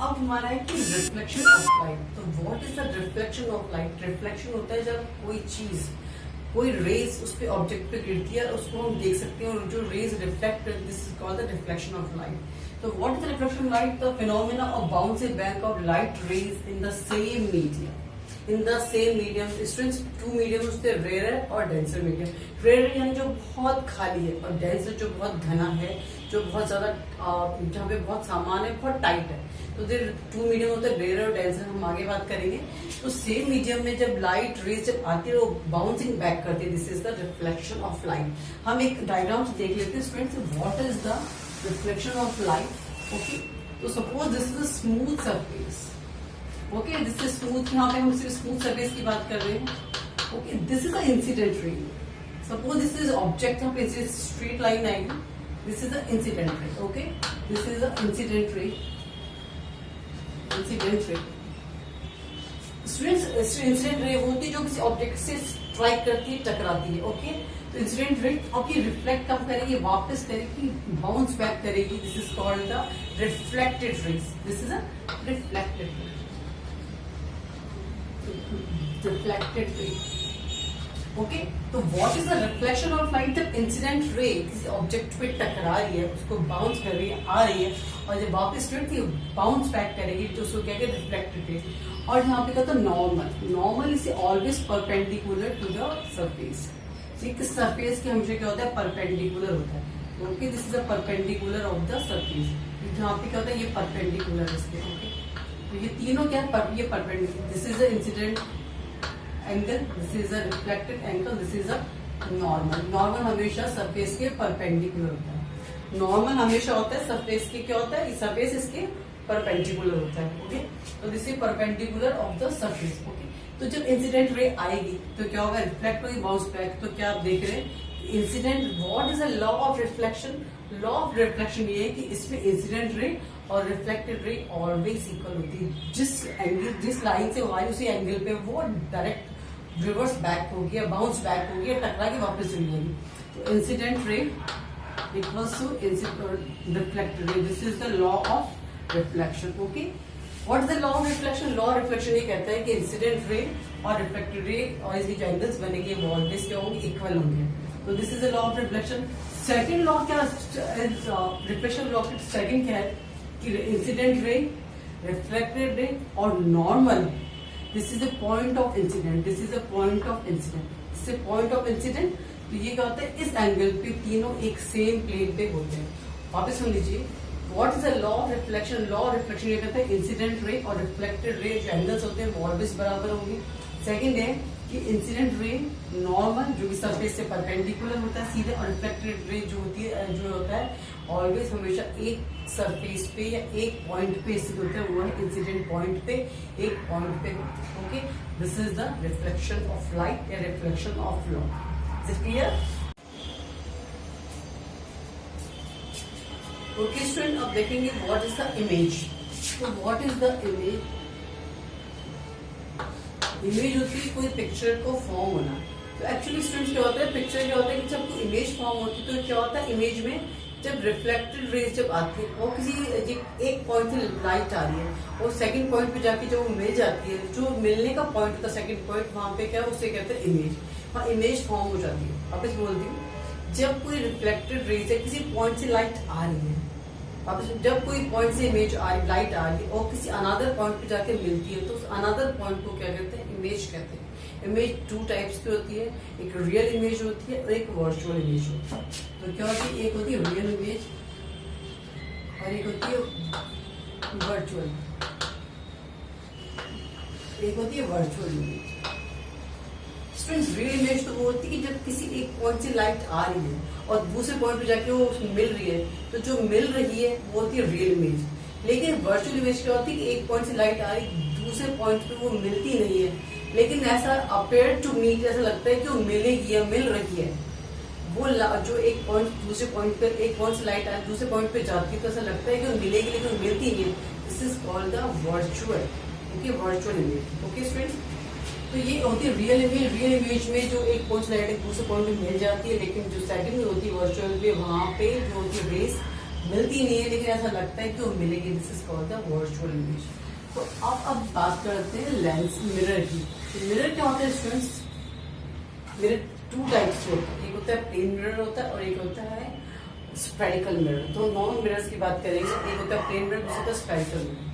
अब हमारा है कि रिफ्लेक्शन ऑफ लाइट। तो what is the reflection of light? Reflection होता है जब कोई चीज, कोई रेज उस पे ऑब्जेक्ट पे गिरती है, उसको हम देख सकते हैं और जो rays reflect, this is called the reflection of light. तो what is the reflection of light? The phenomena of bouncing back of light rays in the same medium. In the same medium, students to medium उससे rare और denser medium. Rare यानी जो बहुत खाली है, और denser जो बहुत घना है, जो बहुत ज्यादा जहाँ पे बहुत सामान है, बहुत टाइट है। तो टू मीडियम होते हैं, रेयर और डेंसर, हम आगे बात करेंगे। तो सेम मीडियम में जब लाइट रेज जब आती है वो बाउंसिंग बैक करती है, this is the reflection of light. हम एक डायग्राम से देख लेते हैं students, what is the reflection of light. Okay, तो suppose this is a smooth surface. Okay, this is smooth, यहाँ पे हम सिर्फ स्मूथ सरफेस की बात कर रहे हैं। Okay, this is a incident ray. Suppose this is object, यहाँ पे स्ट्रेट लाइन आएगी, this is a incident ray. Okay, this is a incident ray. Incident ray students, incident ray होती है जो किसी ऑब्जेक्ट से स्ट्राइक करती है, टकराती है। ओके, तो इंसिडेंट रे आपकी रिफ्लेक्ट कब करेगी? वापस करेगी, बाउंस बैक करेगी। This is called the reflected rays. This is a reflected ray. Reflected ray. Okay, तो what is the reflection of light? जब इंसिडेंट रे किसी ऑब्जेक्ट पे टकरा रही है, उसको बाउंस कर रही है, आ रही है, और जब वापस बाउंस बैक करेगी तो उसको क्या कहते हैं? Reflected ray. और यहाँ पे कहता है normal. Normal is always perpendicular to the surface. किस सरफेस के हमेशा क्या होता है? परपेंडिकुलर होता है। Okay, this is a perpendicular of the surface. यहाँ पे क्या होता है? ये परपेंडिकुलर इसके। ओके, तो ये तीनों क्या है? ये perpendicular. This is a incident angle, this is a reflected angle, this is a normal. Normal हमेशा सरफेस के परपेंडिकुलर होता है। नॉर्मल हमेशा होता है सरफेस के क्या होता है? सरफेस इसके परपेंडिकुलर होता है। ओके, तो this is perpendicular of the surface. Okay, तो जब इंसिडेंट रे आएगी तो क्या होगा? रिफ्लेक्ट होगी, बाउंस बैक। तो क्या आप देख रहे हैं? Incident, what is a law of reflection? Law of reflection ये है कि इसमें इंसिडेंट रे और रिफ्लेक्टेड रे ऑलवेज इक्वल होती है। जिस एंगल, जिस लाइन से वाई उसी एंगल पे वो डायरेक्ट रिवर्स बैक होगी या बाउंस बैक होगी या टकरा के वापस चली जाएगी। तो incident ray equals to reflected ray. This is the law of reflection. Okay, what is the law of reflection? Law of reflection ये कहता है कि इंसिडेंट रे और रिफ्लेक्टेड रे और इसके जो एंगल्स बनेंगे वो ऑलवेज क्या होंगे? इक्वल होंगे। तो this is the law of reflection. Second law क्या? रिफ्लेक्शन लॉ का सेकेंड क्या है कि इंसिडेंट रे, रिफ्लेक्टेड रे और normal, this is a point of incident. This is a point of incident. This is point of incident. तो ये क्या होता है? इस एंगल पे तीनों एक सेम प्लेन पे होते हैं। वापस सुन लीजिए, what is the law of reflection? Law of reflection ये कहता है इंसिडेंट रे और रिफ्लेक्टेड रे जो एंगल्स होते हैं वो ऑलवेज बराबर होंगे। सेकेंड है कि इंसिडेंट रे नॉर्मल जो कि सरफेस से परपेंडिकुलर होता है सीधे, और रिफ्लेक्टेड रे जो होती है, जो होता है ऑलवेज हमेशा एक सरफेस पे या एक पॉइंट पे स्थित होता है, वो है इंसिडेंट पॉइंट पे, एक पॉइंट पे। Okay, this is the reflection of light या reflection of law. Is it clear? Okay student, अब देखेंगे व्हाट इज द इमेज। तो what is the image? Image होती है कोई पिक्चर को फॉर्म होना। तो एक्चुअली स्टूडेंट्स क्या होता है? पिक्चर क्या होता है कि जब कोई इमेज फॉर्म होती है तो क्या होता है? इमेज में जब रिफ्लेक्टेड रेज जब आती है और किसी एक पॉइंट से लाइट आ रही है और सेकंड पॉइंट पे जाके जब वो मिल जाती है, जो मिलने का पॉइंट होता है सेकंड पॉइंट, वहां पे क्या उसे कहते हैं? इमेज। हाँ, इमेज फॉर्म हो जाती है। वापस बोलती हूँ, जब कोई रिफ्लेक्टेड रेज है किसी पॉइंट से लाइट आ रही है, वापस जब कोई पॉइंट से इमेज आ रही, लाइट आ रही है और किसी अनदर पॉइंट पे जाके मिलती है तो उस अनदर पॉइंट को क्या कहते हैं? इमेज कहते हैं। इमेज टू टाइप्स की होती है, एक रियल इमेज होती है और एक वर्चुअल इमेज होती है। तो क्या होती है? एक होती है रियल इमेज और एक होती है वर्चुअल, एक होती है virtual image. Students, real image तो वो होती है कि जब किसी एक पॉइंट से लाइट आ रही है और दूसरे पॉइंट पे जाके वो मिल रही है, तो जो मिल रही है वो होती है रियल इमेज। लेकिन वर्चुअल इमेज क्या होती है कि एक पॉइंट से लाइट आ रही, दूसरे पॉइंट पे वो मिलती नहीं है, लेकिन ऐसा अपेयर टू मीट, ऐसा लगता है कि वो मिलेगी या मिल रही है। वो जो एक पॉइंट दूसरे पॉइंट पे, एक पॉइंट से लाइट आए दूसरे पॉइंट पे जाती है तो ऐसा लगता है कि वो मिलेगी लेकिन मिलती नहीं है। This is called the virtual. Okay, virtual image. Okay students, तो ये होती है रियल इमेज। रियल इमेज में जो एक पॉइंट से लाइट एक दूसरे पॉइंट पे मिल जाती है, लेकिन जो सेकंड में होती है वर्चुअल में, वहां पे जो होती है रेस मिलती नहीं है लेकिन ऐसा लगता है कि वो मिलेगी, this is called the virtual image. तो अब बात करते हैं लेंस मिरर की। मिरर क्या होता है स्टूडेंट्स? मिरर टू टाइप्स के होते हैं, एक होता है प्लेन मिरर होता है और एक होता है स्फेरिकल मिरर। तो नॉन मिरर्स की बात करेंगे, एक होता है प्लेन मिरर, दूसरा होता है spherical mirror.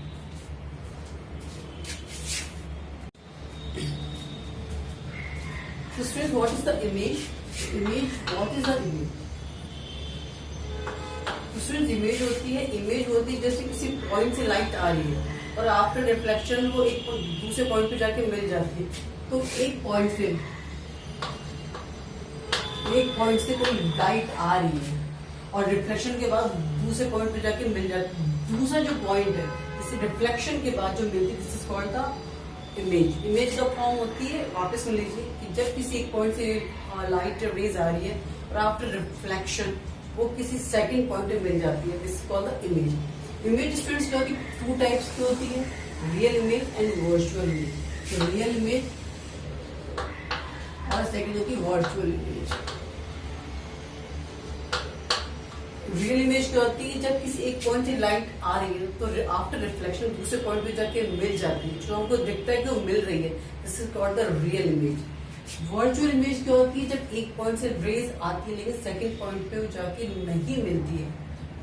So students, what is the image? What is the image? तो students, image होती है जैसे किसी पॉइंट से लाइट आ रही है और आफ्टर रिफ्लेक्शन वो एक दूसरे पॉइंट पे जाके मिल जाती है। तो एक पॉइंट से कोई लाइट आ रही है और रिफ्लेक्शन के बाद दूसरे पॉइंट पे जाके मिल जाती है। दूसरा जो पॉइंट है जैसे रिफ्लेक्शन के बाद जो मिलती है, this is called the image. Image का फॉर्म होती है, वापस सुन लीजिए, कि जब किसी एक पॉइंट से लाइट रेज आ रही है और आफ्टर रिफ्लेक्शन वो किसी सेकंड पॉइंट पे मिल जाती है, this is called the image. Image students क्या होती है? टू टाइप्स की होती है, real image and virtual image. तो रियल इमेज और सेकंड होती है वर्चुअल इमेज। रियल इमेज क्या होती है? जब किसी एक पॉइंट से लाइट आ रही है तो आफ्टर रिफ्लेक्शन दूसरे पॉइंट पे जाके मिल जाती है, जो हमको दिखता है कि वो मिल रही है, this is called the real image. Virtual image क्या होती है? जब एक पॉइंट से रेज आती है लेकिन सेकंड पॉइंट पे वो जाके नहीं मिलती है,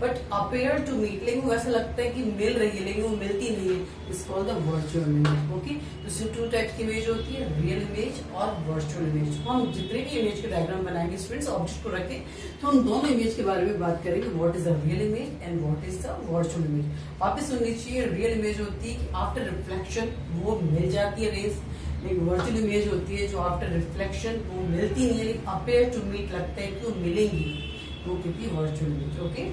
बट अपेयर टू मीट, लेकिन वो ऐसा लगता है कि मिल रही है लेकिन वो मिलती नहीं है, it's called the virtual image. Okay, तो टू टाइप्स की इमेज होती है, रियल इमेज और वर्चुअल इमेज। हम जितने भी इमेज के डायग्राम बनाएंगे स्टूडेंट्स ऑब्जेक्ट को रखें तो हम दोनों इमेज के बारे में बात करेंगे, what is the real image and what is the virtual image. वापस सुन लीजिए, रियल इमेज होती है कि आफ्टर रिफ्लेक्शन वो मिल जाती है रेज, लेकिन वर्चुअल इमेज होती है जो आफ्टर रिफ्लेक्शन वो मिलती नहीं है लेकिन अपेयर टू मीट लगता है कि वो मिलेंगी, वो क्योंकि वर्चुअल इमेज। ओके,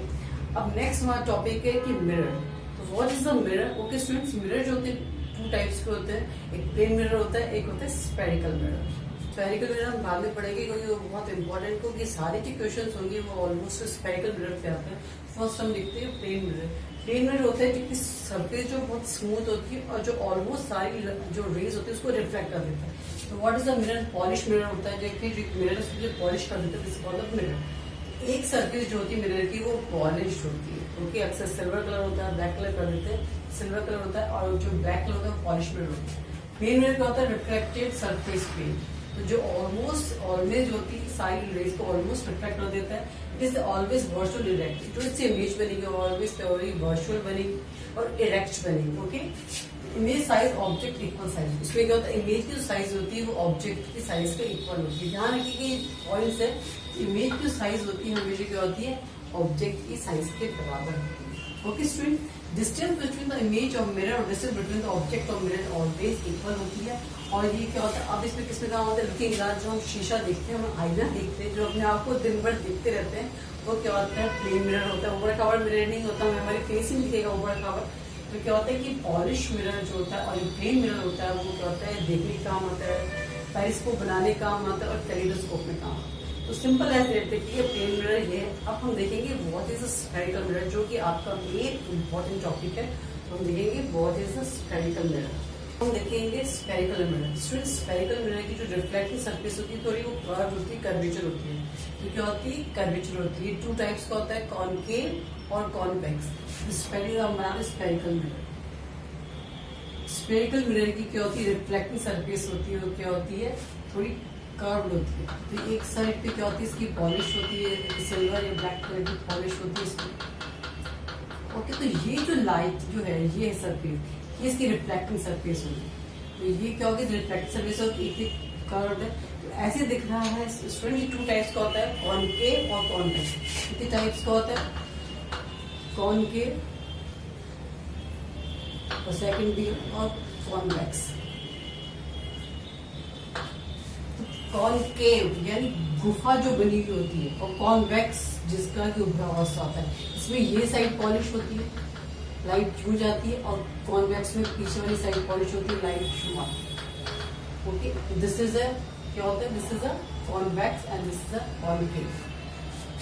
अब नेक्स्ट हमारा टॉपिक है कि मिरर। तो what is the mirror? Okay students, mirror जो होते हैं टू टाइप्स के होते हैं, एक प्लेन मिरर होता है, एक होता है स्फेरिकल मिरर। स्फेरिकल मिरर हम बाद में पढ़ेंगे क्योंकि वो बहुत इंपॉर्टेंट, क्योंकि सारे जो क्वेश्चन होंगे वो ऑलमोस्ट स्फेरिकल मिरर पे आते हैं। फर्स्ट हम देखते हैं प्लेन मिरर। प्लेन मिरर होता है जिसकी सरफेस जो बहुत स्मूथ होती है और जो ऑलमोस्ट सारी जो रेज होती है उसको रिफ्लेक्ट कर देता है। तो what is the mirror? Polish mirror होता है, जो मिरर उसको पॉलिश कर देता है, this is called the mirror. एक सरफेस जो होती है मिरर की वो पॉलिश होती है, क्योंकि अक्सर सिल्वर कलर होता है, ब्लैक कलर कर देते हैं, सिल्वर कलर होता है और जो ब्लैक कलर होता है पॉलिश मिरर होता है। प्लेन मिरर क्या होता है? रिफ्लेक्टेड सरफेस प्लेन, तो जो ऑलवेज होती है सारी रेज को ऑलमोस्ट रिफ्लेक्ट कर देता है, it is always virtual erect. जो इससे इमेज बनेगी ऑलवेज वर्चुअल बनेगी और इरेक्ट बनेगी। Okay, image size object equal size, इसमें क्या होता है? इमेज की जो साइज होती है वो ऑब्जेक्ट की साइज का इक्वल होती है। ध्यान रखिए पॉइंट है, इमेज की साइज होती है हमेशा क्या होती है? ऑब्जेक्ट की साइज के बराबर होती है। Okay student, distance between the image of mirror और distance between the object of mirror always equal होती है। और ये क्या होता है? अब इसमें किसमें काम होता है? लुकिंग ग्लास, जो हम शीशा देखते हैं, हम आईना देखते हैं, जो अपने आप को दिन भर देखते रहते हैं, वो क्या होता है? प्लेन मिरर होता है। ऊपर कवर मिरर नहीं होता, हमारी फेस ही दिखेगा ऊपर कवर। तो क्या होता है कि पॉलिश मिरर जो होता है और जो प्लेन मिरर होता है वो क्या होता है? देखने का काम होता है, पेरिस्कोप बनाने का काम आता है और कैलिडोस्कोप में काम आता है। तो सिंपल ऐसे देखते हैं प्लेन मिरर ये। अब हम देखेंगे what is a spherical mirror, जो कि आपका मेन इंपॉर्टेंट टॉपिक है। तो हम देखेंगे what is a spherical mirror. हम देखेंगे spherical mirror. Student, spherical mirror की जो रिफ्लेक्टिव सरफेस होती है थोड़ी वो कर्व होती है, कर्वेचर होती है। तो क्या होती है? कर्वेचर होती है। टू टाइप्स का होता है, कॉनकेव और convex. Spherical mirror. Spherical mirror की क्या होती है? रिफ्लेक्टिंग सरफेस होती है, वो क्या होती है? थोड़ी कर्व्ड होती है। तो एक साइड पे क्या होती है? इसकी पॉलिश होती है, सिल्वर या ब्लैक कलर की पॉलिश होती है इसकी। ओके, तो ये जो लाइट जो है ये है सरफेस, ये इसकी रिफ्लेक्टिंग सरफेस होगी। तो ये क्या होगी? रिफ्लेक्टिंग सरफेस होगी, एक कर्व्ड है। तो ऐसे दिख रहा है स्टूडेंट। ये टू टाइप्स का होता है, कॉनकेव और कॉन्वेक्स। कितने टाइप्स का होता है? कॉनकेव और सेकंड भी और कॉन्वेक्स। कॉनकेव यानी गुफा जो बनी हुई होती है, और कॉन्वेक्स जिसका कि उभरा हुआ आता है। इसमें ये साइड पॉलिश होती है, लाइट छू जाती है, और कॉन्वेक्स में पीछे वाली साइड पॉलिश होती है, लाइट छू आती है। ओके, दिस इज अ क्या होता है? This is a convex and this is a concave.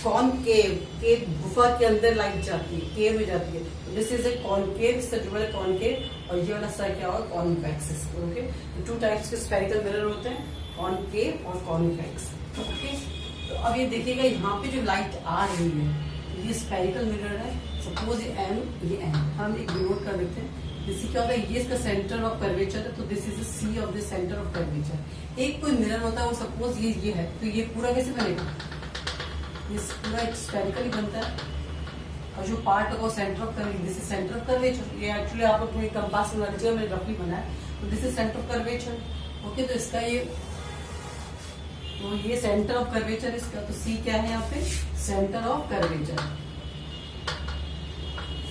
Concave, cave गुफा के अंदर लाइट जाती है, केव में जाती है। दिस इज ए कॉनकेव, इससे जो है कॉनकेव, और ये वाला साइड क्या होगा? कॉन्वेक्स। ओके, टू टाइप्स के स्फेरिकल मिरर होते हैं, कॉनकेव और कॉन्वेक्स। ओके, तो अब ये देखिएगा यहाँ पे जो लाइट आ रही है, ये स्पेरिकल मिरर है, सपोज ये एम, ये एन, हम एक डिनोट कर देते हैं। इससे क्या होता है, ये इसका सेंटर ऑफ कर्वेचर है, तो this is C of the centre of curvature. एक कोई मिरर होता है, वो सपोज ये है, तो ये पूरा कैसे बनेगा, ये पूरा स्पेरिकल ही बनता है, और जो पार्ट होगा centre of curvature, this is centre of curvature. ये एक्चुअली आप अपने कंपास में लीजिएगा, मैंने रफली बनाया, तो this is centre of curvature. Okay, तो इसका ये सेंटर ऑफ कर्वेचर इसका, तो सी क्या है यहाँ पे, centre of curvature,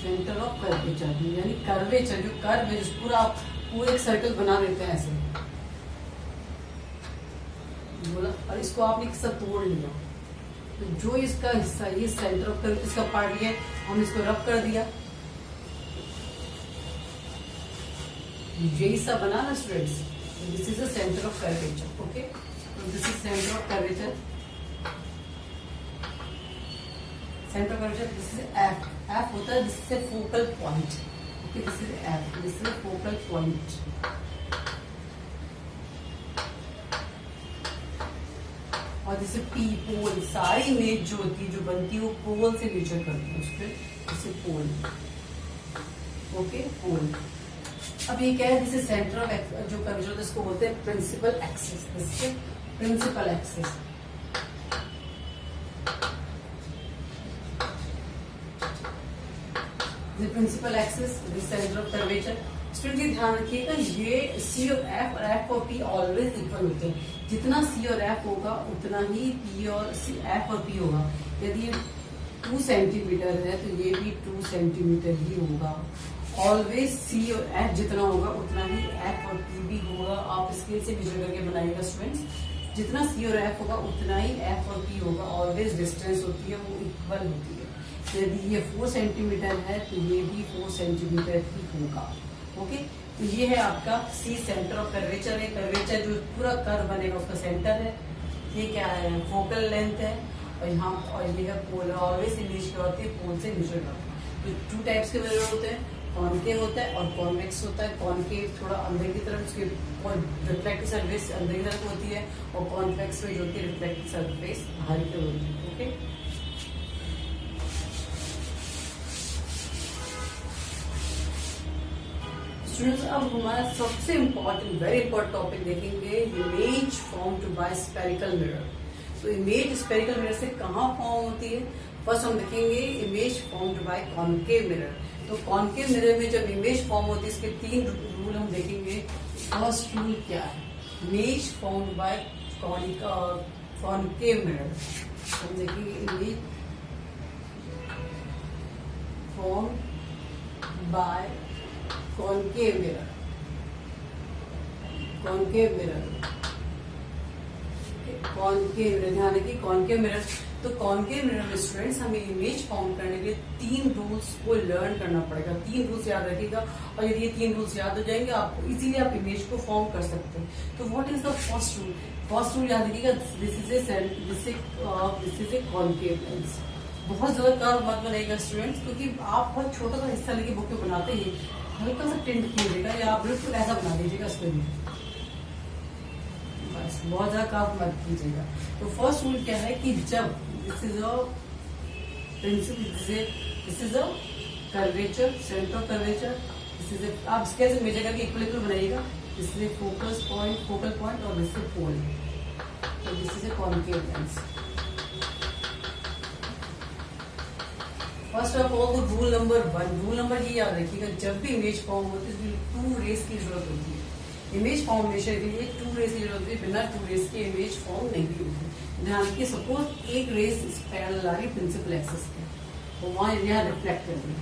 centre of curvature यानी कर्वेचर, जो कर्व है, पूरा आप पूरे एक सर्कल बना देते हैं ऐसे बोला, और इसको आपने किस तोड़ लिया, तो जो इसका हिस्सा, ये सेंटर ऑफ कर्वेचर इसका पार्ट है, हम इसको रब कर दिया, ये हिस्सा बना ना students, this is the centre of curvature. Okay, तो this is centre of curvature, centre of curvature, this is F, F होता है जिससे focal point. Okay, this is F, this is focal point. और जैसे पी, पोल, सारी image जो होती है, जो बनती है, वो पोल से मेजर करते हैं उसके, जैसे पोल। ओके, पोल। अब ये क्या है, दिस इज सेंटर ऑफ जो कर्वेचर होता है, इसको बोलते हैं principal axis, this is principal axis. Principal axis, centre of curvature. Student ये ध्यान रखिएगा, ये सी और एफ, और एफ और पी ऑलवेज इक्वल होते हैं। जितना सी और एफ होगा उतना ही पी और सी, एफ और पी होगा। यदि ये 2 सेंटीमीटर है तो ये भी 2 सेंटीमीटर ही होगा। ऑलवेज सी और एफ जितना होगा उतना ही एफ और पी भी होगा। आप स्केल से मेजर करके बनाइएगा स्टूडेंट्स, जितना सी और एफ होगा उतना ही एफ और पी होगा। ऑलवेज डिस्टेंस होती है वो इक्वल होती है। यदि ये 4 सेंटीमीटर है तो ये भी 4 सेंटीमीटर ही होगा। ओके, तो ये है आपका सी, सेंटर ऑफ कर्वेचर है। कर्वेचर जो पूरा कर्व बनेगा उसका सेंटर है। ये क्या है, फोकल लेंथ है, और यहाँ और ये है पोल। ऑलवेज इमेज क्या होती है, पोल से मेजर करते हैं। तो 2 टाइप्स के मिरर होते हैं, कॉनकेव होता है और कॉन्वेक्स होता है। कॉनकेव थोड़ा अंदर की तरफ, उसकी रिफ्लेक्टिव सरफेस अंदर की तरफ होती है, और कॉन्वेक्स में जो होती है रिफ्लेक्टिव सरफेस बाहर की तरफ होती है। ओके, स्टूडेंट्स अब हमारा सबसे इम्पोर्टेंट, वेरी इंपॉर्टेंट टॉपिक देखेंगे, image formed by spherical mirror. तो इमेज स्पेरिकल मिरर से कहाँ फॉर्म होती है, फर्स्ट हम देखेंगे image formed by concave mirror. तो कॉनकेव मिरर में जब इमेज फॉर्म होती है, इसके 3 रूल हम देखेंगे। फर्स्ट रूल क्या है, image formed by concave mirror. हम देखेंगे image formed by concave mirror, concave mirror, concave mirror. ध्यान रखिए कॉनकेव मिरर। तो कॉनकेव मिरर में स्टूडेंट्स हमें इमेज फॉर्म करने के लिए 3 रूल्स को लर्न करना पड़ेगा। 3 रूल्स याद रखिएगा, और यदि ये 3 रूल्स याद हो जाएंगे आपको इजीली आप इमेज को फॉर्म कर सकते हैं। तो what is the first rule? First rule याद रखिएगा, this is a concave lens. बहुत ज्यादा कर्व मत बनाइएगा स्टूडेंट्स, क्योंकि आप बहुत छोटा सा हिस्सा लेके बुक में बनाते हैं, हल्का सा टिंट कीजिएगा या आप बिल्कुल ऐसा बना दीजिएगा इसको भी, बस बहुत ज्यादा कर्व मत कीजिएगा। तो फर्स्ट रूल क्या है कि जब this is a principal, this is a curvature, centre of curvature, this is आप कैसे मेजर करके इक्वल बनाइएगा, this is a focus point, focal point, और दिस इज पोल। तो this is a concave lens. First of all rule number 1, rule number ये याद रखिएगा, जब भी इमेज फॉर्म होती है तो 2 रेस की जरूरत होती है। इमेज फॉर्मेशन के लिए 2 रेस की जरूरत होती है, बिना 2 रेस के इमेज फॉर्म नहीं होती। ध्यान रखिए, सपोज एक रेस पैरेलल आ रही प्रिंसिपल एक्सिस के, तो वहां यहाँ रिफ्लेक्ट कर रही है,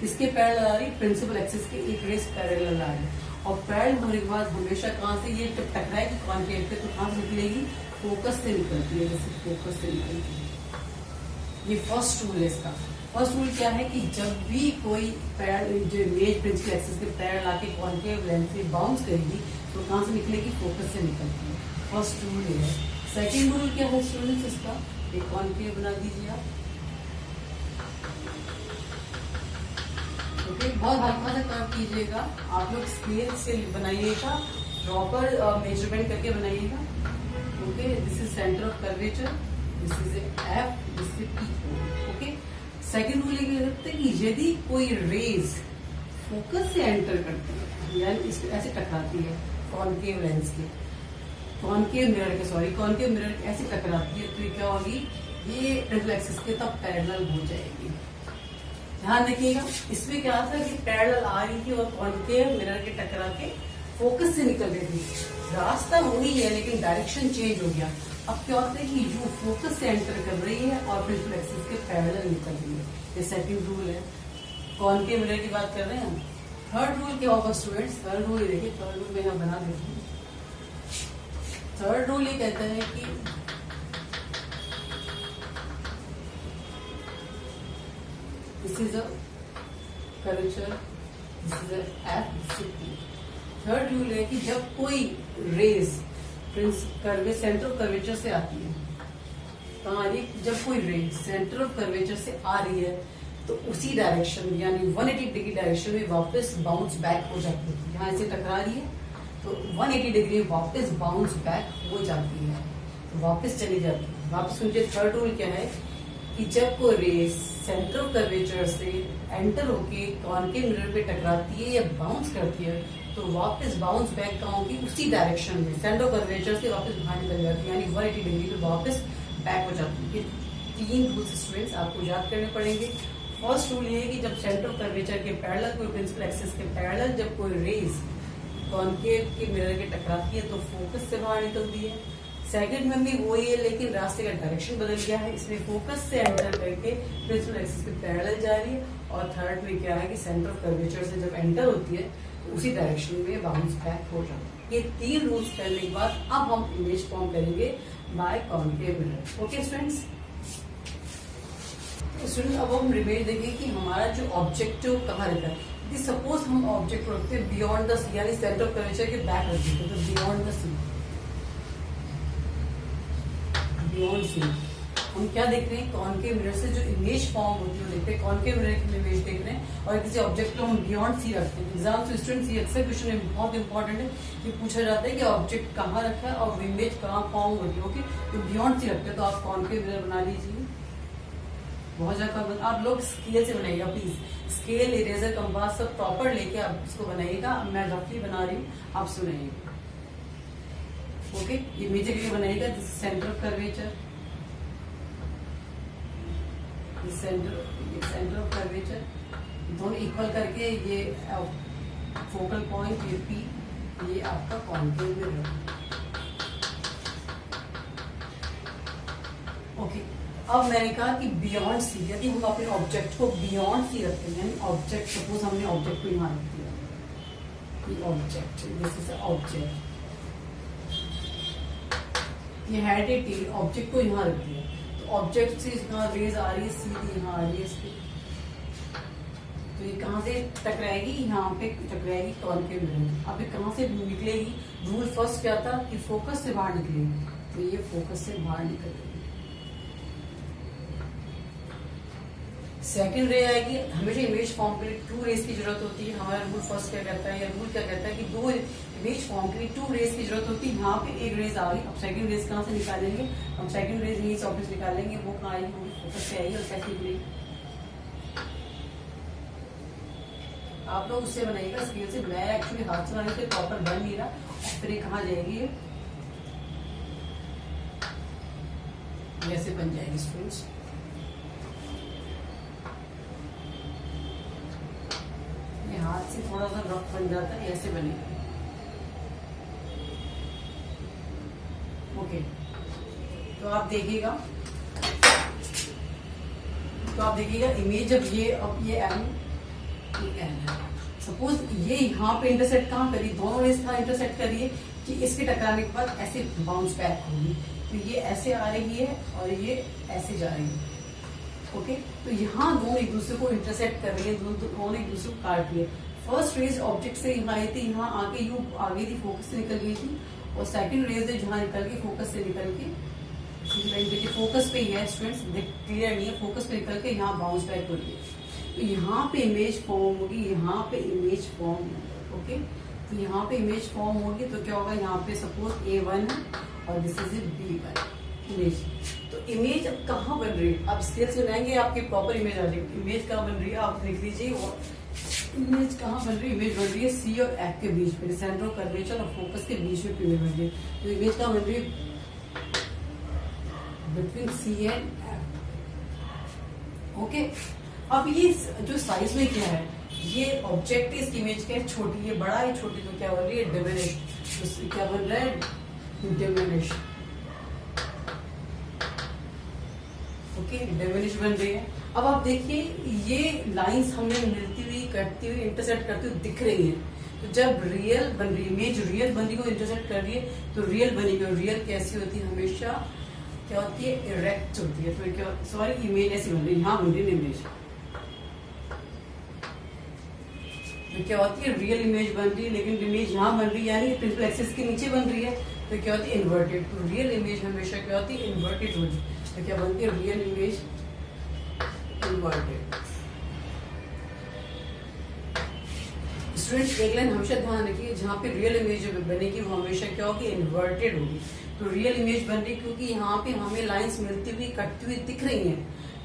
इसके पैरेलल आ रही प्रिंसिपल एक्सिस के, एक रेस पैरेलल आ रही है, और पैरेलल होने के बाद हमेशा कहाँ से ये जब टकराएगी कॉनकेव पे, तो कहाँ से निकलेगी, फोकस से निकलती है, जैसे फोकस से निकलती है। ये फर्स्ट रूल है इसका। फर्स्ट रूल क्या है कि जब भी कोई जो इमेज प्रिंसिपल एक्सिस के पैरेलल आके कॉनकेव लेंस से बाउंस करेगी, तो कहाँ से निकलेगी, फोकस से निकलती है। फर्स्ट रूल ये है। सेकंड रूल क्या है स्टूडेंट्स इसका, एक कॉनकेव बना दीजिए आप। ओके, बहुत हल्का सा कर्व कीजिएगा, आप लोग स्केल से बनाइएगा, प्रॉपर मेजरमेंट करके बनाइएगा। Okay, this is centre of curvature, this is F, this is P. Okay, second rule ये कह सकते हैं कि यदि कोई रेज फोकस से एंटर करती है यानी इसको ऐसे टकराती है कॉनकेव लेंस के कॉनकेव मिरर के ऐसे टकराती है तो ये क्या होगी, ये रिफ्लेक्सेस के तब पैरेलल हो जाएगी। ध्यान रखिएगा, इसमें क्या था कि पैरेलल आ रही थी और कॉनकेव मिरर के टकरा के फोकस से निकल रही थी। रास्ता वही है लेकिन डायरेक्शन चेंज हो गया। अब क्या होता है कि यू फोकस से एंटर कर रही है और रिफ्लेक्सेस के पैरेलल निकल रही है। ये सेकंड रूल है। कॉनकेव मिरर की बात कर रहे हैं हम। थर्ड रूल क्या होगा स्टूडेंट्स? थर्ड रूल ये देखिए, थर्ड रूल मैं यहाँ बना देती हूँ। थर्ड रूल ये कहता है कि this is a curvature, this is a F, this is P. Third rule है कि जब कोई रेज सेंटर ऑफ कर्वेचर से आती है, कहाँ आ रही है? जब कोई रेज सेंटर ऑफ कर्वेचर से आ रही है तो उसी डायरेक्शन यानी 180 डिग्री डायरेक्शन में वापस बाउंस बैक हो जाती है। यहाँ ऐसे टकरा रही है तो 180 डिग्री वापस बाउंस बैक हो जाती है, तो वापस चली जाती है। वापस सुनिए, थर्ड रूल क्या है कि जब कोई रेज सेंटर ऑफ कर्वेचर से एंटर होके कॉनकेव मिरर पे टकराती है या बाउंस करती है तो वापस बाउंस बैक कहाँ होगी? उसी डायरेक्शन में सेंटर ऑफ कर्वेचर से वापस बाहर निकल जाती है यानी 180 डिग्री पे वापस बैक हो जाती है। तीन रूल्स स्टूडेंट्स आपको याद करने पड़ेंगे। फर्स्ट रूल ये है कि जब सेंटर ऑफ कर्वेचर के पैरेलल कोई प्रिंसिपल एक्सिस के पैरेलल जब कोई रेज कॉनकेव के मिरर के टकराती है तो फोकस से बाहर निकलती है। सेकंड में भी वही है लेकिन रास्ते का डायरेक्शन बदल गया है, इसमें फोकस से एंटर करके प्रिंसिपल एक्सिस के पैरेलल जा रही है। और थर्ड में क्या है कि सेंटर ऑफ कर्वेचर से जब एंटर होती है तो उसी डायरेक्शन में बाउंस बैक हो जाता है। ये तीन रूल्स करने के बाद अब हम इमेज फॉर्म करेंगे by concave mirror. Okay students, student अब हम इमेज देखेंगे कि हमारा जो ऑब्जेक्टिव कहाँ रहता है। सपोज हम ऑब्जेक्ट रखते हैं बियॉन्ड द सी यानी सेंटर ऑफ कर्वेचर के बैक रख देते तो beyond the C, beyond C हम क्या देख रहे हैं? कॉनकेव मिरर से जो इमेज फॉर्म होती है देखते हैं, कॉनकेव मिरर की इमेज देख रहे हैं और किसी ऑब्जेक्ट को हम बियॉन्ड सी रखते हैं। एग्जाम से स्टूडेंट्स ये अक्सर क्वेश्चन में बहुत इंपॉर्टेंट है, ये पूछा जाता है कि ऑब्जेक्ट कहाँ रखा है और इमेज कहाँ फॉर्म होती है। ओके, तो बियॉन्ड सी रखते हैं तो आप कॉनकेव मिरर बना लीजिए। बहुत ज्यादा आप लोग स्केल से बनाइएगा प्लीज, स्केल इरेजर कंपास सब प्रॉपर लेके आप इसको बनाइएगा। मैं रफली बना रही हूँ, आप सुनाइएगा। ओके, ये मेजर के लिए बनाइएगा centre of curvature, centre of curvature दोनों इक्वल करके ये फोकल पॉइंट ये पी, ये आपका कॉनकेव मिरर। ओके, अब मैंने कहा कि बियॉन्ड सी, यदि हम अपने ऑब्जेक्ट को बियॉन्ड सी रखते हैं यानी ऑब्जेक्ट सपोज हमने ऑब्जेक्ट को यहाँ रख दिया, ये ऑब्जेक्ट, दिस इज ऑब्जेक्ट, ये हेड है टेल, ऑब्जेक्ट को यहाँ रख दिया तो ऑब्जेक्ट से यहाँ रेज आ रही है, सीधी यहाँ आ रही है इसकी, तो ये कहाँ से टकराएगी? यहाँ पे टकराएगी कॉनकेव मिरर। अब ये कहाँ से निकलेगी? रूल फर्स्ट क्या था कि फोकस से बाहर निकलेगी, तो ये फोकस से बाहर निकलेगी। सेकेंड रे आएगी, हमेशा इमेज फॉर्म के लिए टू रेज की जरूरत होती है। हमारा रूल फर्स्ट क्या कहता है या रूल क्या कहता है कि दो इमेज फॉर्म के लिए टू रेज की जरूरत होती है। यहाँ पे एक रेज आ गई, अब सेकंड रेज कहाँ से निकालेंगे? हम सेकंड रेज यहीं से ऑब्जेक्ट निकालेंगे, वो कहाँ आएगी? वो फोकस से आएगी और कैसे निकलेगी? आप लोग उससे बनाइएगा स्केल से। मैं एक्चुअली हाथ से बनाने से प्रॉपर बन नहीं रहा। फिर ये कहाँ जाएगी? ऐसे बन जाएगी स्टूडेंट्स। हाथ से थोड़ा सा रफ बन जाता है, ऐसे बनेगा। ओके, तो आप देखिएगा इमेज जब ये अब ये एन है, सपोज ये यहाँ पे इंटरसेक्ट कहाँ करी? दोनों रेस कहाँ इंटरसेक्ट करी है कि इसके टकराने के बाद ऐसे बाउंस बैक होगी, तो ये ऐसे आ रही है और ये ऐसे जा रही है। ओके, तो यहाँ दोनों एक दूसरे को इंटरसेक्ट कर रही है, दोनों एक दूसरे को काट रही है। फर्स्ट रेज ऑब्जेक्ट से यहाँ आई थी, यहाँ आके यू आ गई थी, फोकस से निकल गई थी, और सेकंड रेज है जहाँ निकल के फोकस से निकल के, देखिए फोकस पे ही है स्टूडेंट्स, क्लियर नहीं है, फोकस पे निकल के यहाँ बाउंस बैक हो रही है। तो यहाँ पे इमेज फॉर्म होगी, यहाँ पे इमेज फॉर्म। ओके, तो यहाँ पे इमेज फॉर्म होगी तो क्या होगा? यहाँ पे सपोज A1 है और दिस इज B1, इमेज। तो इमेज अब कहाँ बन रही है, आप स्केल्स बनाएंगे आपकी प्रॉपर इमेज आ जाएगी। इमेज कहाँ बन रही है आप लिख लीजिए, इमेज कहाँ बन रही है, इमेज बन रही है सी और एफ के बीच में, सेंटर ऑफ कर्वेचर और फोकस के बीच में इमेज बन रही है। तो इमेज कहाँ बन रही है, between C and F. Okay, अब ये जो साइज में क्या है, ये ऑब्जेक्ट इस इमेज का छोटी है, बड़ा है, छोटी, तो क्या बन रही है डिमिनिश, तो क्या बन रहा है डिमिनिश। ओके, डिमिनिश बन रही है। अब आप देखिए ये लाइंस हमें मिलती हुई, कटती हुई, इंटरसेक्ट करती हुई दिख रही है। तो जब रियल बन रही है, इमेज रियल बन रही है, इंटरसेक्ट कर रही है, तो रियल बनेगी। और रियल कैसी होती है, हमेशा क्या होती है, इरेक्ट होती है। तो क्या, सॉरी, इमेज ऐसी बन रही है, यहाँ बन रही है इमेज, तो क्या होती है रियल इमेज बन रही है, लेकिन इमेज यहाँ बन रही है, यानी प्रिंसिपल एक्सिस के नीचे बन रही है, तो क्या होती है इन्वर्टेड। तो रियल इमेज हमेशा क्या होती है, इन्वर्टेड होती है। तो क्या बनती है, रियल इमेज इन्वर्टेड। स्टूडेंट एक लाइन हमेशा ध्यान रखिए, जहाँ पे रियल इमेज बनेगी वो हमेशा क्या होगी, इन्वर्टेड होगी। तो रियल इमेज बन रही क्योंकि यहाँ पे हमें लाइंस मिलती हुई, कटती हुई दिख रही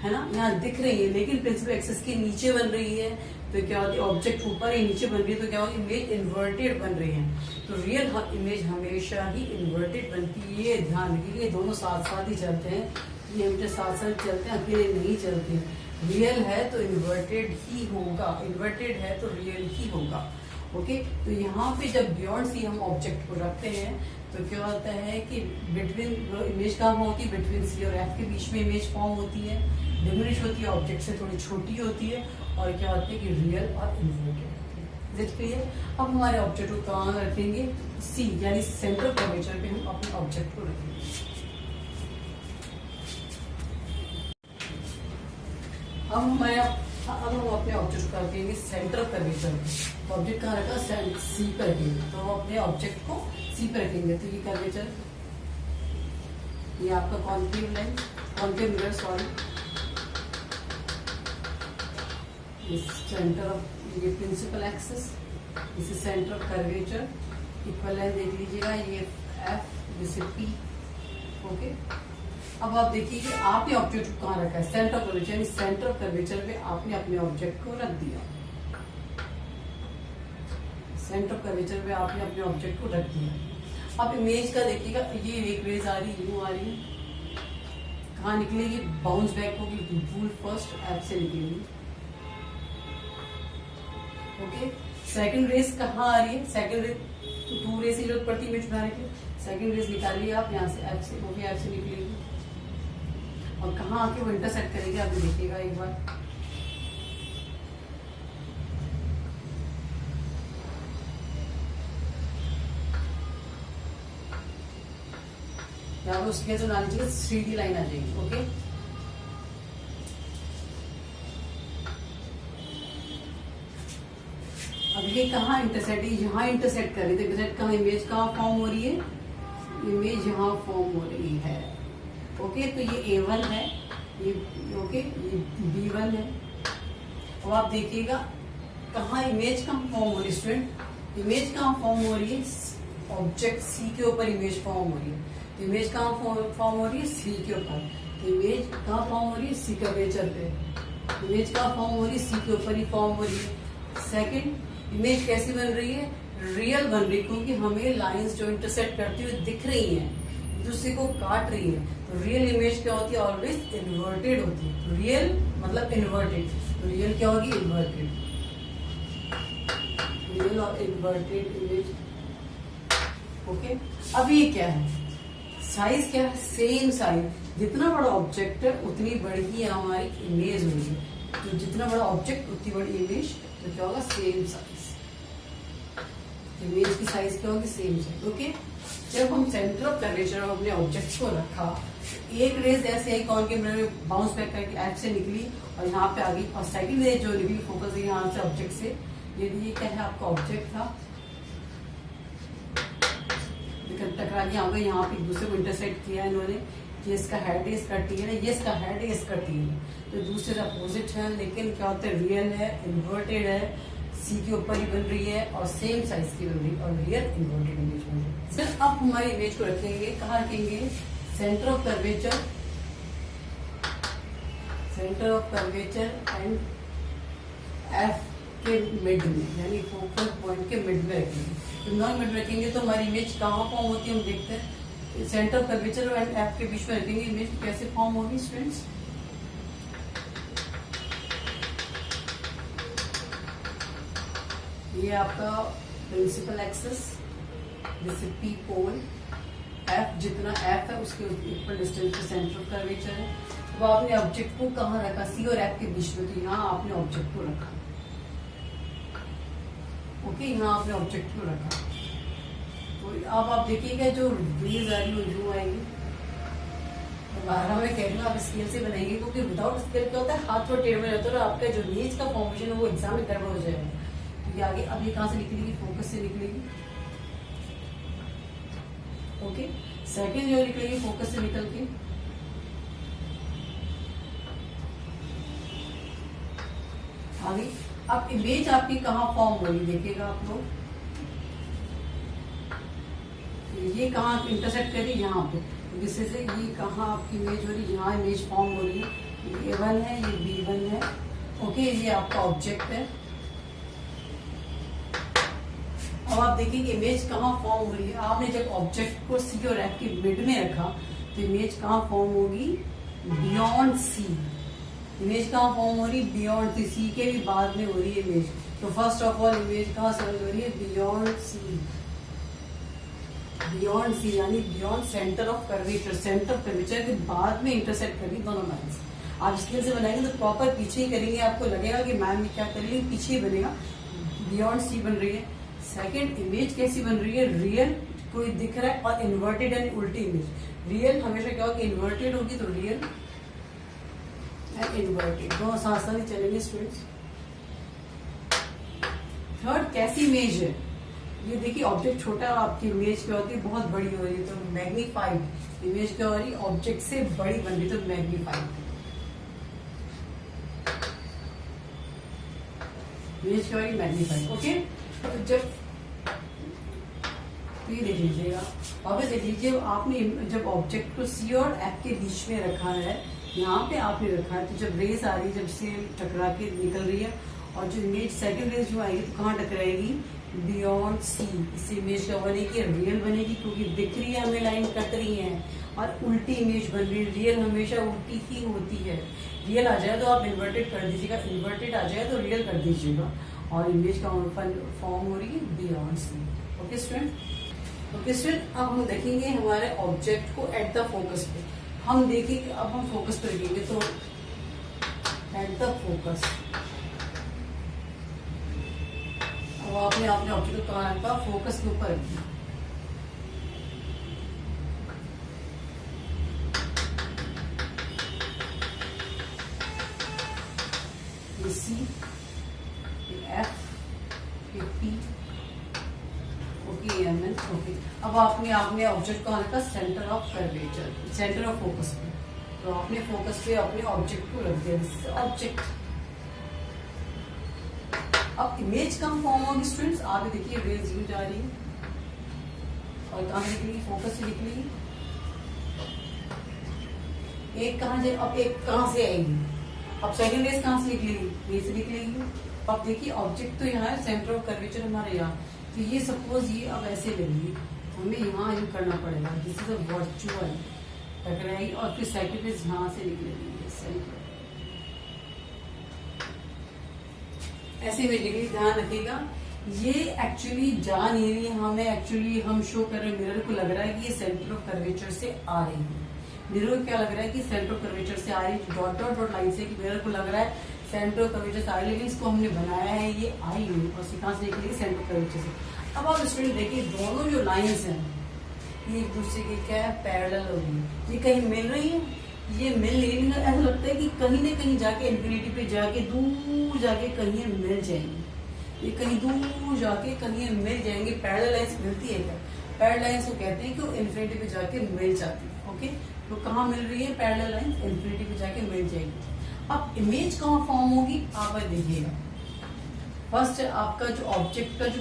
है ना, यहाँ दिख रही है, लेकिन प्रिंसिपल एक्सिस के नीचे बन रही है। तो क्या होती है, ऑब्जेक्ट ऊपर ही नीचे बन रही है, तो क्या होगी, इमेज इन्वर्टेड बन रही है। तो रियल इमेज हमेशा ही इन्वर्टेड बनती है, ये ध्यान रखिए। ये दोनों साथ साथ ही चलते हैं, ये हमेशा साथ साथ चलते हैं, अकेले नहीं चलते। रियल है तो इन्वर्टेड ही होगा, इन्वर्टेड है तो रियल ही होगा। ओके, तो यहाँ पे जब बियॉन्ड सी हम ऑब्जेक्ट को रखते हैं, तो क्या होता है कि बिटवीन इमेज कहाँ होती है, बिटवीन सी और एफ के बीच में इमेज फॉर्म होती है, डिमिनिश होती है, ऑब्जेक्ट से थोड़ी छोटी होती है, और क्या होती है कि रियल और इन्वर्टेड। Is clear? अब हमारे ऑब्जेक्ट को कहाँ रखेंगे, सी यानी सेंटर कर्वेचर पे हम अपने ऑब्जेक्ट को रखेंगे। अब हम अपने ऑब्जेक्ट को रखेंगे सेंटर कर्वेचर पे। तो ऑब्जेक्ट कहाँ रखा, सी पर रखेंगे, तो हम अपने ऑब्जेक्ट को सी पर रखेंगे। तो ये कर्वेचर, ये आपका concave line, concave mirror, sorry, centre of, ये प्रिंसिपल एक्सिस, इसे centre of curvature, equal line देख लीजिएगा, ये एफ, जिसे पी। ओके, अब आप देखिए कि आपने ऑब्जेक्ट को कहाँ रखा है, सेंटर ऑफ कर्वेचर, यानी सेंटर ऑफ कर्वेचर पे आपने अपने ऑब्जेक्ट को रख दिया। सेंटर ऑफ कर्वेचर पे आपने अपने ऑब्जेक्ट को रख दिया। अब इमेज का देखिएगा, ये एक रेज आ रही है, यूं आ रही है, कहाँ निकलेगी, बाउंस बैक होगी, रूल फर्स्ट एफ से निकलेगी। ओके, सेकंड रेस कहाँ आ रही है, सेकंड रेस, टू रेस की जरूरत पड़ती है इमेज बनाने के, सेकंड रेस निकालिए आप यहाँ से, एफ से, वो भी एफ से निकलेगी, और कहाँ आके वो इंटरसेक्ट करेगी आप देखिएगा एक बार। यहाँ पे उसके जो नाम चाहिए सीधी लाइन आ जाएगी। ओके, अब ये कहाँ इंटरसेक्ट, यहाँ इंटरसेक्ट कर रही है, इंटरसेक्ट कहाँ, इमेज कहाँ फॉर्म हो रही है, इमेज यहाँ फॉर्म हो रही है। ओके, तो ये A1 है, ये ओके, ये B1 है। अब आप देखिएगा कहाँ इमेज कहाँ फॉर्म हो रही है, स्टूडेंट, इमेज कहाँ फॉर्म हो रही है, ऑब्जेक्ट सी के ऊपर इमेज फॉर्म हो रही है। तो इमेज कहाँ फॉर्म हो रही है, सी के ऊपर। तो इमेज कहाँ फॉर्म हो रही है, सी कर्वेचर पे। इमेज कहाँ फॉर्म हो रही है, सी के ऊपर ही फॉर्म हो रही है। सेकंड, इमेज कैसी बन रही है, रियल बन रही है, क्योंकि हमें लाइंस जो इंटरसेक्ट करती हुई दिख रही हैं, दूसरे को काट रही है। तो रियल इमेज क्या होती है, ऑलवेज इन्वर्टेड होती है। तो रियल मतलब इन्वर्टेड, तो रियल क्या होगी, इन्वर्टेड, रियल और इन्वर्टेड इमेज। ओके, अब ये क्या है, साइज क्या है, सेम साइज, जितना बड़ा ऑब्जेक्ट है उतनी बड़ी ही हमारी इमेज होगी। तो जितना बड़ा ऑब्जेक्ट उतनी बड़ी इमेज, तो क्या होगा, सेम साइज, इमेज की साइज क्या होगी, सेम साइज। ओके, जब हम सेंटर ऑफ कर्वेचर में अपने ऑब्जेक्ट को रखा, एक रेज ऐसे ही कॉन्केव मिरर में बाउंस बैक करके एफ से निकली और यहाँ पे आ गई, और सेकंड रेज जो निकली फोकस यहाँ से ऑब्जेक्ट से, ये क्या है आपका ऑब्जेक्ट था, टकरा के आ गए, यहाँ पे एक दूसरे को इंटरसेक्ट किया इन्होंने, ये इसका हेड है, इसका टेल है, ये इसका हेड है, इसका टेल है, तो दूसरे से अपोजिट है, लेकिन क्या होता है, रियल है, इन्वर्टेड है, सी के ऊपर ही बन रही है और सेम साइज की बन रही है, और रियल इन्वर्टेड इमेज बन रही है। सिर्फ अब हमारी इमेज को रखेंगे, कहाँ रखेंगे, centre of curvature and F के मिड में, यानी फोकस पॉइंट के मिड में रखेंगे। तो नॉन मिड रखेंगे तो हमारी इमेज कहाँ फॉर्म होती है हम देखते हैं। Centre of curvature and F के बीच में रखेंगे, इमेज कैसे फॉर्म होगी स्टूडेंट्स। ये आपका प्रिंसिपल एक्सिस, जैसे पी पोल, एफ जितना एफ है उसके इक्वल डिस्टेंस पे सेंटर ऑफ कर्वेचर है। तो आपने ऑब्जेक्ट को कहाँ रखा, सी और एफ के बीच में, तो यहाँ आपने ऑब्जेक्ट को रखा। ओके, यहाँ आपने ऑब्जेक्ट को रखा। तो अब आप देखिएगा जो रेज आ रही है जो आएंगी, तो 12 में कह रही हूँ आप स्केल से बनाएंगे, क्योंकि विदाउट स्केल क्या होता है हाथ थोड़ा टेढ़ में रहता है और आपका जो इमेज का फॉर्मेशन है वो एग्जाम में गड़बड़ हो जाएगा। क्योंकि आगे अब ये कहाँ से निकलेगी, फोकस से निकलेगी। ओके, सेकंड जो निकलेगी फोकस से निकल के आगे। अब इमेज आपकी कहाँ फॉर्म हो रही देखिएगा आप लोग, ये कहाँ इंटरसेक्ट कर रही है, यहाँ पे, जिससे से ये कहाँ आपकी इमेज हो रही है, यहाँ इमेज फॉर्म हो रही है। ये A1 है, ये B1 है। ओके, ये आपका ऑब्जेक्ट है। अब आप देखिए इमेज कहाँ फॉर्म हो रही है। आपने जब ऑब्जेक्ट को सी और एफ के मिड में रखा तो इमेज कहाँ फॉर्म होगी, बियॉन्ड सी। इमेज कहाँ फॉर्म हो रही, बियॉन्ड सी के भी बाद में हो रही है इमेज। तो फर्स्ट ऑफ ऑल इमेज कहाँ से हो रही है, बियॉन्ड सी, यानी beyond centre of curvature. Centre of curvature के बाद में इंटरसेक्ट करेंगे दोनों लाइंस। आप स्केल से बनाएंगे तो प्रॉपर पीछे ही करेंगे, आपको लगेगा कि मैम क्या कर रही है, पीछे ही बनेगा। बियॉन्ड सी बन रही है। सेकेंड, इमेज कैसी बन रही है, रियल कोई दिख रहा है और इन्वर्टेड एंड उल्टी इमेज। रियल हमेशा क्या होगी, इन्वर्टेड होगी, तो रियल एंड इन्वर्टेड दोनों साथ साथ ही चलेंगे स्टूडेंट्स। थर्ड, कैसी इमेज है, ये देखिए ऑब्जेक्ट छोटा है और आपकी इमेज क्या होती है बहुत बड़ी हो रही है, तो मैग्नीफाइड। इमेज क्या हो रही है, ऑब्जेक्ट से बड़ी बन रही है, तो मैग्नीफाइड। इमेज क्या हो रही है, मैग्नीफाइड। ओके, तो जब ये देख लीजिएगा, वापस देख लीजिए, आपने जब ऑब्जेक्ट को सी और एफ के बीच में रखा है, यहाँ पे आपने रखा है, तो जब रेस आ रही है, जब से टकरा के निकल रही है, और जो इमेज सेकंड रेस जो आएगी तो कहाँ टकराएगी, बियॉन्ड सी। इससे इमेज क्या बनेगी, रियल बनेगी, क्योंकि दिख रही है हमें लाइन कट रही है और उल्टी इमेज बन रही है। रियल हमेशा उल्टी ही होती है। रियल आ जाए तो आप इन्वर्टेड कर दीजिएगा, इन्वर्टेड आ जाए तो रियल कर दीजिएगा, और इमेज का फॉर्म हो रही है beyond C. Okay student, okay student, अब हम देखेंगे हमारे ऑब्जेक्ट को एट द फोकस पे। हम देखेंगे, अब हम फोकस पे रखेंगे, तो एट द फोकस। अब आपने अपने ऑब्जेक्ट को कहाँ रखा, फोकस के ऊपर रखिए। ये सी, ये एफ, ये P, okay, M N. Okay, अब आपने ऑब्जेक्ट को रखा centre of curvature, centre of focus पे, तो आपने फोकस पे अपने ऑब्जेक्ट को रख दिया, ऑब्जेक्ट। अब इमेज कहाँ फॉर्म होगी स्टूडेंट्स, आप देखिए रेज यू जा रही है और कहाँ से निकलेगी, फोकस से निकलेगी। एक कहाँ जाए, अब एक कहाँ से आएगी, अब सेकंड रेज कहाँ से निकलेगी, ये से निकलेगी। अब देखिए ऑब्जेक्ट तो यहाँ है, सेंटर ऑफ कर्वेचर हमारे यहाँ, तो ये सपोज ये अब ऐसे लगेगी, हमें यहाँ यू करना पड़ेगा, दिस इज अ वर्चुअल टकराएगी, और फिर सेकंड रेज यहाँ से निकलेगी, सेंटर ऐसे में डिग्री। ध्यान रखिएगा, ये एक्चुअली जा नहीं रही है हमें, एक्चुअली हम शो कर रहे हैं, मिरर को लग रहा है कि ये सेंटर ऑफ कर्वेचर से आ रही है। मिरर को क्या लग रहा है कि सेंटर ऑफ कर्वेचर से आ रही है, डॉट डॉट डॉट लाइन से, कि मिरर को लग रहा है सेंटर ऑफ कर्वेचर से आ रही है, लेकिन इसको हमने बनाया है ये आई नहीं, और कहाँ से निकलेगी, सेंटर ऑफ कर्वेचर से। अब आप स्टूडेंट देखिए, दोनों जो लाइन्स हैं ये एक दूसरे के क्या है, पैरेलल हो रही है, ये कहीं मिल रही है, ये मिल नहीं, ऐसा लगता है कि कहीं न कहीं जाके इन्फिनिटी पे जाके दूर जाके कहीं मिल जाएंगे, ये कहीं दूर जाके कहीं मिल जाएंगे। पैरेलल लाइंस मिलती है क्या, पैरेलल लाइंस को कहते हैं कि वो इन्फिनिटी पे जाके मिल जाती है। ओके, तो कहाँ मिल रही है पैरेलल लाइंस, इन्फिनिटी पे जाके मिल जाएगी। अब इमेज कहाँ फॉर्म होगी, आप देखिएगा, फर्स्ट आपका जो ऑब्जेक्ट का जो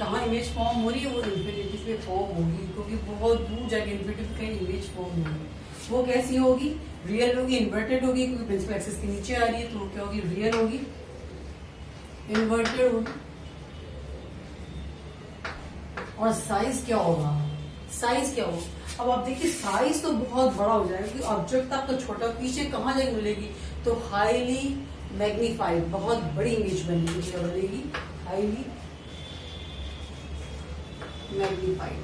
कहाँ इमेज फॉर्म हो रही है, वो इन्फिनिटी पे फॉर्म होगी, क्योंकि बहुत दूर जाके इन्फिनिटी पे कहीं इमेज फॉर्म होगी। वो कैसी होगी? रियल होगी, इन्वर्टेड होगी, क्योंकि प्रिंसिपल एक्सिस के नीचे आ रही है, तो वो क्या होगी? रियल होगी, इन्वर्टेड होगी। और साइज क्या होगा? साइज क्या होगा? अब आप देखिए साइज तो बहुत बड़ा हो जाएगा, क्योंकि ऑब्जेक्ट आपका छोटा, पीछे कहाँ जाके मिलेगी? तो हाईली मैग्नीफाइड, बहुत बड़ी इमेज बनेगी, क्या बनेगी? हाईली मैग्नीफाइड,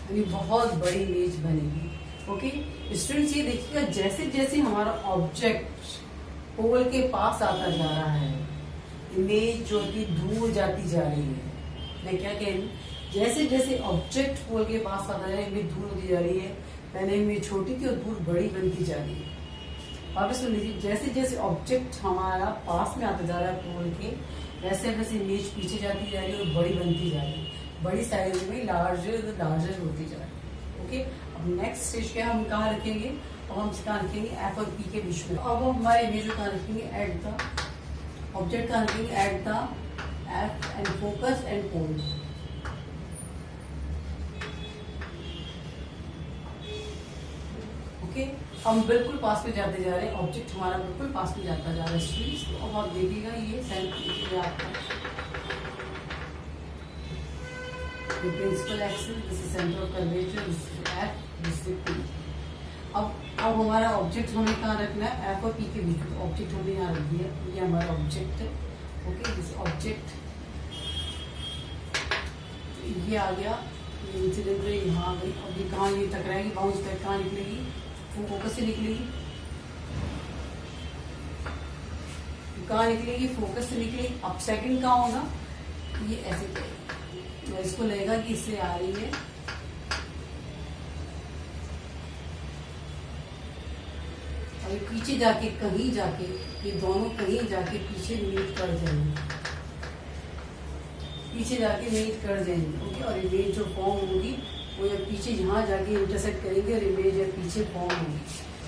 यानी बहुत बड़ी इमेज बनेगी। ओके स्टूडेंट्स, ये देखिएगा जैसे जैसे हमारा ऑब्जेक्ट पोल के पास आता जा रहा है, इमेज जो कि दूर जाती जा रही है। मैं क्या कह रही हूँ, जैसे जैसे ऑब्जेक्ट पोल के पास आता जा रहा है, इमेज दूर होती जा रही है। पहले इमेज छोटी थी और दूर बड़ी बनती जा रही है। वापस सुन लीजिए, जैसे जैसे ऑब्जेक्ट हमारा पास में आता जा रहा है पोल के, वैसे वैसे इमेज पीछे जाती जा रही है और बड़ी बनती जा रही है, बड़ी साइज में लार्जर लार्जर होती जा रही है। ओके, अब नेक्स्ट स्टेज क्या हम कहाँ रखेंगे? अब हम कहाँ रखेंगे? एफ और पी के बीच में। अब हम हमारे इमेज को कहाँ रखेंगे? एट द ऑब्जेक्ट कहाँ रखेंगे? At the F and focus and pole. Okay, हम बिल्कुल पास में जाते जा रहे हैं, ऑब्जेक्ट हमारा बिल्कुल पास में जाता जा रहा है स्टूडेंट्स। तो अब आप देखिएगा ये सेंटर आपका principal axis, this is centre of curvature, this is F, this is P. अब हमारा ऑब्जेक्ट हमें कहाँ रखना है? एफ और पी के बीच में। ऑब्जेक्ट हमने यहाँ रख दिया, ये हमारा ऑब्जेक्ट है। ओके, दिस ऑब्जेक्ट ये आ गया, ये इंसिडेंट रे यहाँ आ गई। अब ये कहाँ ये टकराएगी? बाउंस बैक कहाँ निकलेगी? फोकस से निकलेगी। कहाँ निकलेगी? फोकस से निकलेगी। अब सेकंड कहाँ होगा? ये ऐसे तो इसको लगेगा कि इससे आ रही है, और ये पीछे जाके कहीं जाके, ये दोनों कहीं जाके पीछे मीट कर जाएंगे, पीछे जाके मीट कर जाएंगे। ओके, और इमेज जो फॉर्म होगी वो जब पीछे यहाँ जाके इंटरसेक्ट करेंगे और इमेज जब पीछे फॉर्म होगी।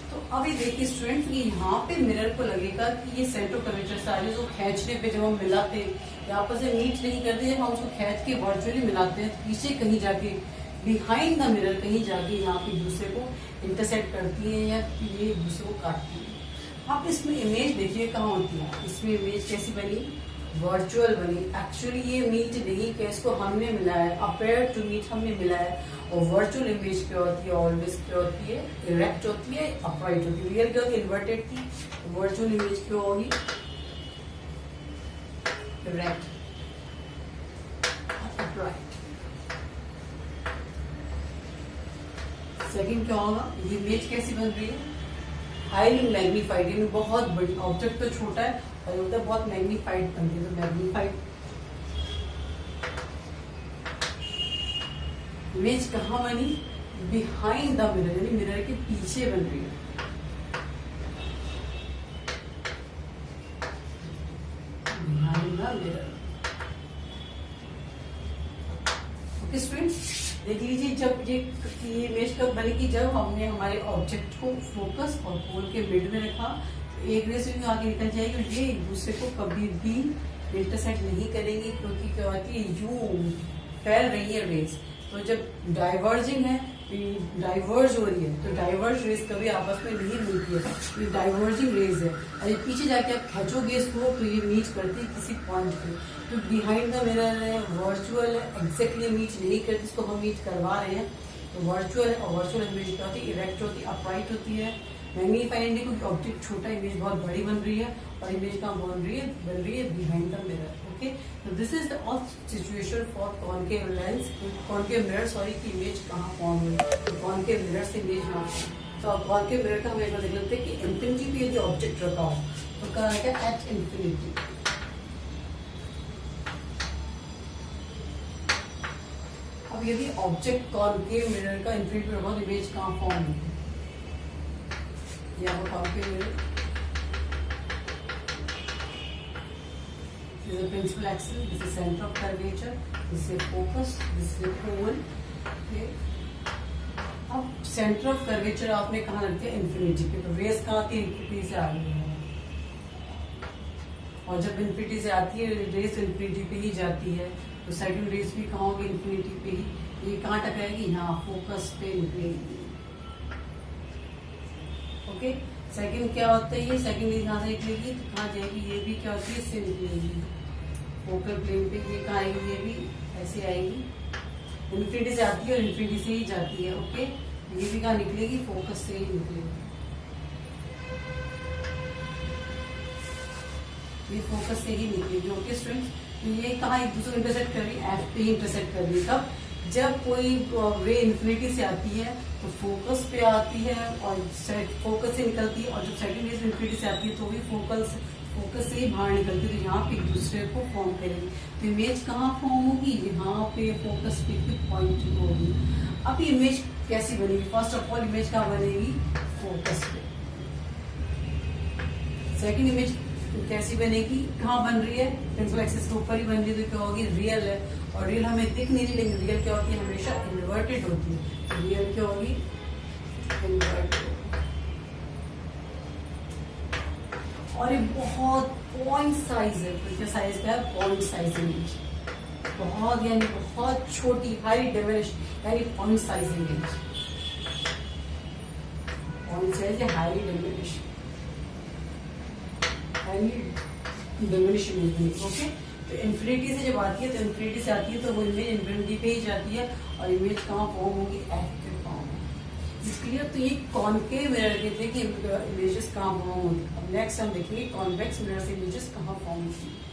तो अभी देखिए स्टूडेंट, ये यहाँ पे मिरर को लगेगा कि ये सेंटर कर्वेचर सारे जो खींचने पे जब हम मिलाते हैं, यहाँ पर से मीट नहीं करते, जब हम उसको खींच के वर्चुअली मिलाते हैं, पीछे कहीं जाके बिहाइंड द मिरर कहीं जाके यहाँ पे दूसरे को इंटरसेक्ट करती है या ये दूसरे को काटती है। आप इसमें इमेज देखिए कहाँ होती है। इसमें इमेज कैसी बनी? वर्चुअल बनी। एक्चुअली ये मीट नहीं कि इसको हमने मिलाया है, अपेयर टू मीट हमने मिलाया है। और वर्चुअल इमेज क्या होती है? ऑलवेज क्या होती है? इरेक्ट होती है, अपराइट होती है। रियल क्या होती है? इन्वर्टेड थी। वर्चुअल इमेज क्या होगी? Erect, upright. सेकंड क्या होगा? ये इमेज कैसी बन रही है? हाईली मैग्नीफाइड, यानी बहुत बड़ी। ऑब्जेक्ट तो छोटा है और उधर बहुत मैग्नीफाइड बन रही है, तो मैग्नीफाइड इमेज कहाँ बनी? बिहाइंड द मिरर, यानी मिरर के पीछे बन रही है। Behind the mirror. Okay students, देख लीजिए जब ये इमेज कब बनेगी? जब हमने हमारे ऑब्जेक्ट को फोकस और पोल के मिड में रखा, तो एक रेस में आगे निकल जाएगी। ये एक दूसरे को कभी भी इंटरसेक्ट नहीं करेंगे, क्योंकि क्या होती है? यूं फैल रही है रेस। तो जब डाइवर्जिंग है, डाइवर्ज हो रही है, तो डाइवर्ज रेस कभी आपस में नहीं मिलती है, ये डाइवर्जिंग रेस है। और ये पीछे जाके आप खींचोगे इसको तो ये मीट करती है किसी पॉइंट पे। तो बिहाइंड द मिरर है, वर्चुअल है, एग्जैक्टली मीट नहीं करती, इसको हम मीट करवा रहे हैं। तो वर्चुअल है, और वर्चुअल इमेज क्या होती है? इरेक्ट होती है, अपराइट होती है। मैग्नीफाइड, क्योंकि ऑब्जेक्ट छोटा, इमेज बहुत बड़ी बन रही है, और इमेज कहाँ बन रही है? Behind the mirror. ओके, तो this is the all situation for concave lens, concave mirror, sorry, की इमेज कहाँ फॉर्म हुई? तो कॉनकेव मिरर से इमेज ना, तो कॉनकेव मिरर का हम एक बार देख लेते हैं कि इंफिनिटी पे यदि ऑब्जेक्ट रखा हो तो क्या रहेगा? At infinity. अब यदि ऑब्जेक्ट कॉनकेव मिरर का इंफिनिटी पे रखा हो तो इमेज कहाँ फॉर्म होगी? यहाँ पर concave mirror, this is the principal axis, this is center of curvature, this is focus, this is pole. Okay. अब सेंटर ऑफ कर्वेचर आपने कहाँ रख दिया? इंफिनिटी पे। तो रेस कहाँ थी? इंफिनिटी से आ रही है। और जब इन्फिनिटी से आती है रेस इन्फिनिटी पे ही जाती है, तो सेकंड रेस भी कहाँ होगी, इन्फिनिटी पे ही। ये कहाँ टकराएगी, यहाँ फोकस पे निकलेगी। ओके, सेकंड क्या होता है, ये सेकंड रेस यहाँ से निकलेगी तो कहाँ जाएगी, ये भी क्या होती है, इससे निकलेगी फोकल प्लेन पे। ये कहाँ आएगी, ये भी ऐसे आएगी, इन्फिनिटी से आती है और इन्फिनिटी से ही जाती है। ओके, ये भी कहाँ निकलेगी, फोकस से ही निकलेगी। ये फोकस से ही निकलेगी। ओके स्टूडेंट्स, तो ये कहाँ एक दूसरे को इंटरसेक्ट कर रही है, एफ पे ही इंटरसेक्ट कर रही है। कब, जब कोई रे इन्फिनिटी से आती है तो फोकस पे आती है और फोकस से निकलती है, और जब सेकंड रेज इन्फिनिटी से आती है तो भी फोकस से ही बाहर निकलती है, तो यहाँ पे एक दूसरे को फॉर्म करेगी। तो इमेज कहाँ फॉर्म होगी, यहाँ पे फोकस पे पॉइंट होगी। अब ये इमेज कैसी बनेगी, फर्स्ट ऑफ ऑल इमेज कहाँ बनेगी, फोकस पे। सेकंड इमेज कैसी बनेगी, कहाँ बन रही है, प्रिंसिपल एक्सिस के ऊपर ही बन रही है, तो क्या होगी, रियल है। और रियल हमें दिख नहीं रही, लेकिन रियल क्या होती है, हमेशा इन्वर्टेड होती है। रियल क्या होगी, इन्वर्टेड। और ये बहुत पॉइंट साइज है, तो क्या साइज क्या है, पॉइंट साइज इमेज, बहुत यानी बहुत छोटी, हाई डिमिनिश यानी point size image, point size या high diminish, diminish image. Okay, तो इन्फिनिटी से जब आती है तो इन्फिनिटी से आती है तो वो इमेज इन्फिनिटी पे ही जाती है, और इमेज कहाँ फॉर्म होगी, एफ के फॉर्म में। क्लियर, तो ये कॉनकेव मिरर के थे कि इमेजेस कहाँ फॉर्म होती है। अब नेक्स्ट हम देखेंगे कॉन्वेक्स मिरर से इमेजेस कहाँ फॉर्म होती है।